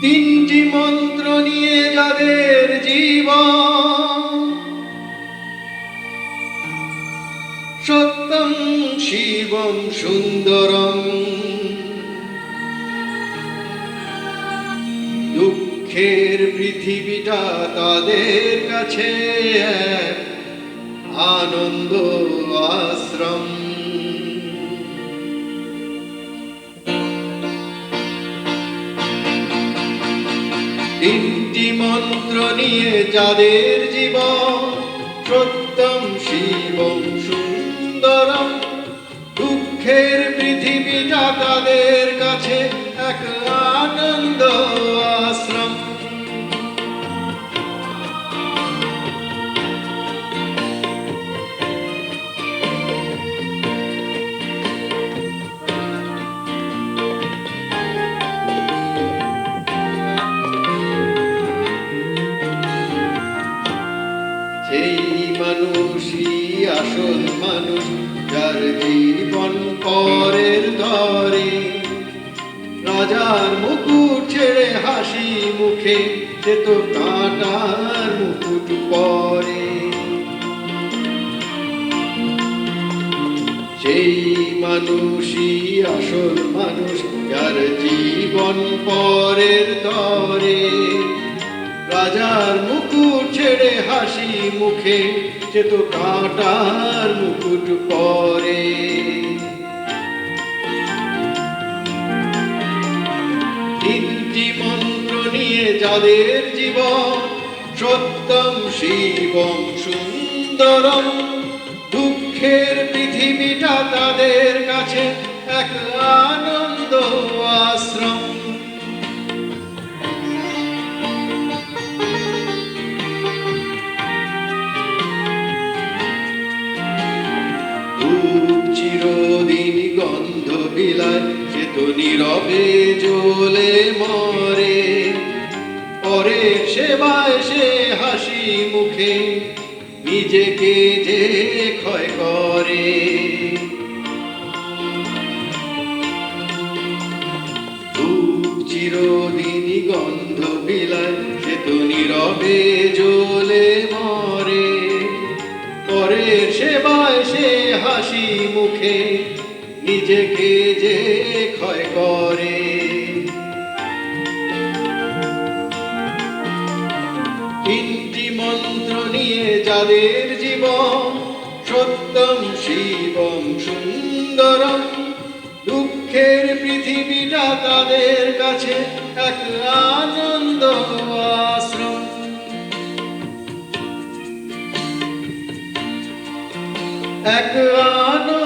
তিনটি মন্ত্র নিয়ে যাদের জীবন, সত্যম শিবম সুন্দরম। দুঃখের পৃথিবীটা তাদের কাছে এক আনন্দ আশ্রম। তিনটি মন্ত্র নিয়ে যাদের জীবন, সত্যম শিবম সুন্দরম। দুঃখের পৃথিবীটা তাদের কাছে এক আনন্দ আশ্রম। সেই মানুষই আসল মানুষ, যার জীবন পরের ধরে। রাজার মুকুট ছেড়ে হাসি মুখে, সে তো কাঁটার মুকুট পরে। সেই মানুষই আসল মানুষ, যার জীবন পরের ধরে। রাজার মুকুট ছেড়ে হাসি মুখে, সে তো কাঁটার মুকুট পরে। তিনটি মন্ত্র নিয়ে যাদের জীবন, সত্যম শিবম সুন্দরম। দুঃখের পৃথিবীটা তাদের কাছে এক আনন্দ আশ্রম। চিরদিন গন্ধ বিলায়, সে তো নীরবে জ্বলে মরে। পরের সেবায় সে হাসি মুখে নিজেকে যে ক্ষয় করে। চিরদিন গন্ধ বিলায়, সে তো নীরবে জ্বলে মরে। পরের সেবায় সে হাসি মুখে নিজেকে যে ক্ষয় করে। তিনটি মন্ত্র নিয়ে যাদের জীবন, সত্যম শিবম সুন্দরম। দুঃখের পৃথিবীটা তাদের কাছে এক আনন্দ আশ্রম। এক আনন্দ